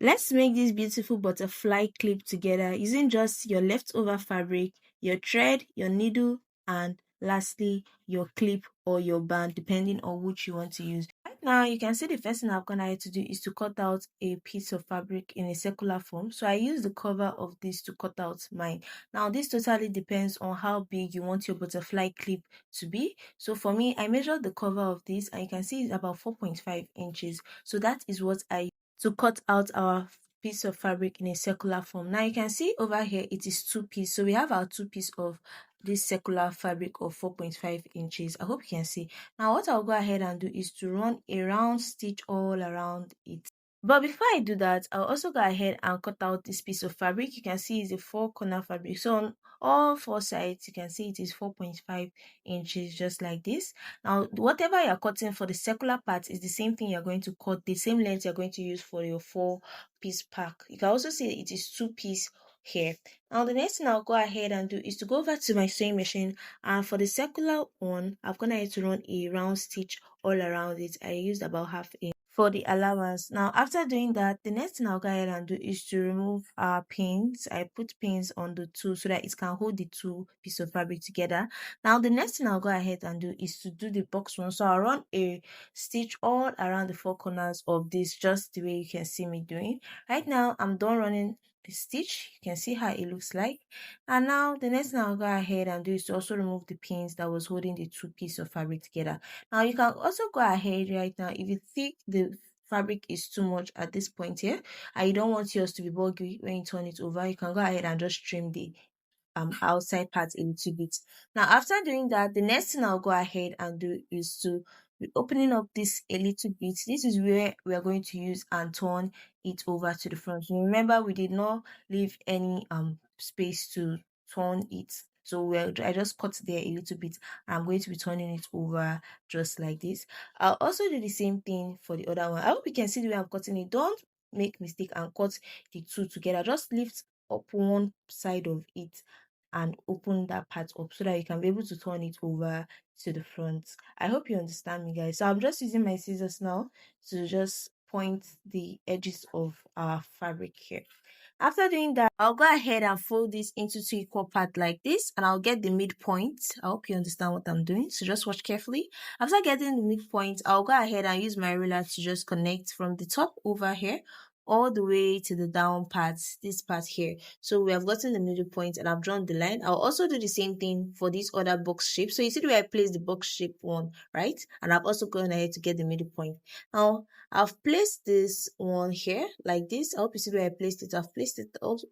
Let's make this beautiful butterfly clip together using just your leftover fabric, your thread, your needle, and lastly your clip or your band, depending on which you want to use. Right now, you can see the first thing I'm gonna have to do is to cut out a piece of fabric in a circular form. So I use the cover of this to cut out mine. Now this totally depends on how big you want your butterfly clip to be. So for me, I measured the cover of this and you can see it's about 4.5 inches. So that is what I to cut out our piece of fabric in a circular form. Now you can see over here it is two piece. So we have our two piece of this circular fabric of 4.5 inches. I hope you can see. Now what I'll go ahead and do is to run a round stitch all around it. But before I do that, I'll also go ahead and cut out this piece of fabric. You can see it's a four corner fabric. So on all four sides, you can see it is 4.5 inches, just like this. Now, whatever you're cutting for the circular part is the same thing you're going to cut, the same length you're going to use for your 4-piece pack. You can also see it is 2-piece here. Now, the next thing I'll go ahead and do is to go over to my sewing machine, and for the circular one, I'm gonna have to run a round stitch all around it. I used about half inch for the allowance. Now after doing that, the next thing I'll go ahead and do is to remove our pins. I put pins on the two so that it can hold the two pieces of fabric together. Now the next thing I'll go ahead and do is to do the box one. So I'll run a stitch all around the four corners of this, just the way you can see me doing. Right now I'm done running the stitch. You can see how it looks like. And now the next thing I'll go ahead and do is to also remove the pins that was holding the two pieces of fabric together. Now you can also go ahead right now if you think the fabric is too much at this point here and you don't want yours to be bulky when you turn it over, you can go ahead and just trim the outside part a little bit. Now after doing that, the next thing I'll go ahead and do is to be opening up this a little bit. This is where we are going to use and turn it over to the front. So remember, we did not leave any space to turn it, so I just cut there a little bit. I'm going to be turning it over just like this. I'll also do the same thing for the other one. I hope you can see the way I'm cutting it. Don't make mistake and cut the two together. Just lift up one side of it and open that part up so that you can be able to turn it over to the front. I hope you understand me, guys. So I'm just using my scissors now to just point the edges of our fabric here. After doing that, I'll go ahead and fold this into two equal parts like this, and I'll get the midpoint. I hope you understand what I'm doing, so just watch carefully. After getting the midpoint, I'll go ahead and use my ruler to just connect from the top over here all the way to the down part, this part here. So we have gotten the middle point and I've drawn the line. I'll also do the same thing for this other box shape. So you see the way I place the box shape one, right? And I've also gone ahead to get the middle point. Now I've placed this one here like this. I hope you see where I placed it. I've placed it also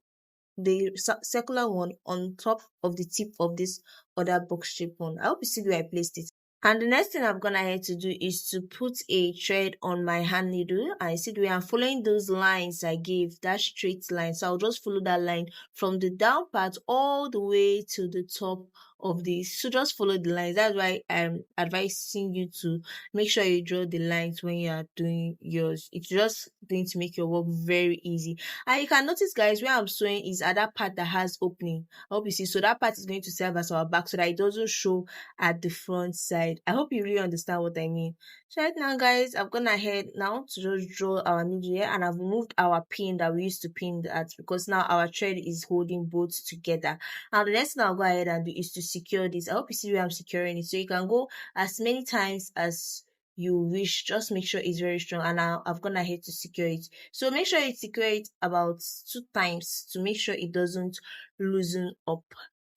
the circular one on top of the tip of this other box shape one. I hope you see where I placed it. And the next thing I'm gonna have to do is to put a thread on my hand needle. And you see the way I'm following those lines I gave, that straight line. So I'll just follow that line from the down part all the way to the top of this. So just follow the lines. That's why I'm advising you to make sure you draw the lines when you are doing yours. It's just going to make your work very easy. And you can notice, guys, where I'm sewing is at that part that has opening. I hope you see. So that part is going to serve as our back so that it doesn't show at the front side. I hope you really understand what I mean. So right now, guys, I've gone ahead now to just draw our needle here, and I've removed our pin that we used to pin that because now our thread is holding both together. Now the next thing I'll go ahead and do is to secure this. I hope you see where I'm securing it. So you can go as many times as you wish. Just make sure it's very strong, and I've gone ahead to secure it. So make sure you secure it about 2 times to make sure it doesn't loosen up.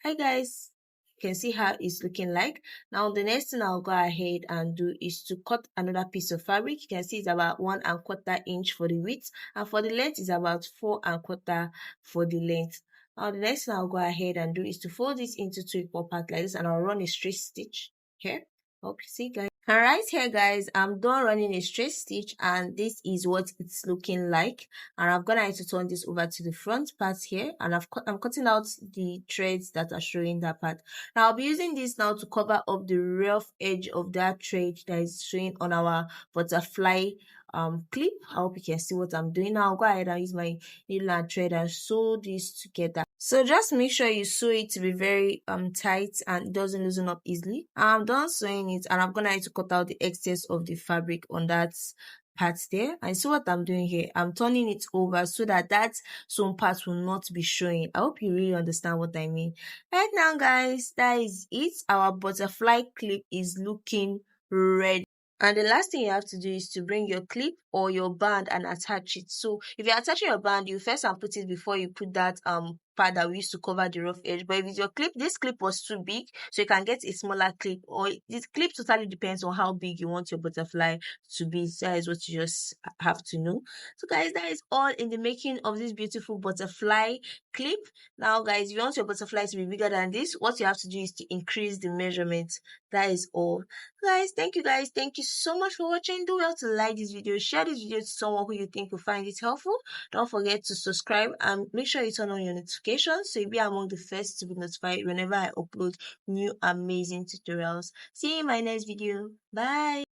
Hi guys, you can see how it's looking like. Now the next thing I'll go ahead and do is to cut another piece of fabric. You can see it's about 1¼ inch for the width, and for the length is about 4¼ for the length. Now the next thing I'll go ahead and do is to fold this into 2 equal parts like this, and I'll run a straight stitch here. Hope you see, guys. And right here, guys, I'm done running a straight stitch, and this is what it's looking like. And I'm gonna have to turn this over to the front part here, and I'm cutting out the threads that are showing that part. Now I'll be using this now to cover up the rough edge of that thread that is showing on our butterfly clip. I hope you can see what I'm doing. Now I'll go ahead and use my needle and thread and sew this together. So just make sure you sew it to be very tight and it doesn't loosen up easily. I'm done sewing it, and I'm gonna have to cut out the excess of the fabric on that parts there, and see what I'm doing here. I'm turning it over so that some parts will not be showing. I hope you really understand what I mean. Right now, guys, that is it. Our butterfly clip is looking ready. And the last thing you have to do is to bring your clip or your band and attach it. So if you're attaching your band, you first and put it before you put that pad that we used to cover the rough edge. But if it's your clip, this clip was too big, so you can get a smaller clip, or this clip totally depends on how big you want your butterfly to be. So that is what you just have to know. So guys, that is all in the making of this beautiful butterfly clip. Now guys, if you want your butterfly to be bigger than this, what you have to do is to increase the measurement. That is all. Guys, thank you guys. Thank you so much for watching. Do well to like this video, share this video to someone who you think will find it helpful. Don't forget to subscribe and make sure you turn on your notifications so you'll be among the first to be notified whenever I upload new amazing tutorials. See you in my next video. Bye.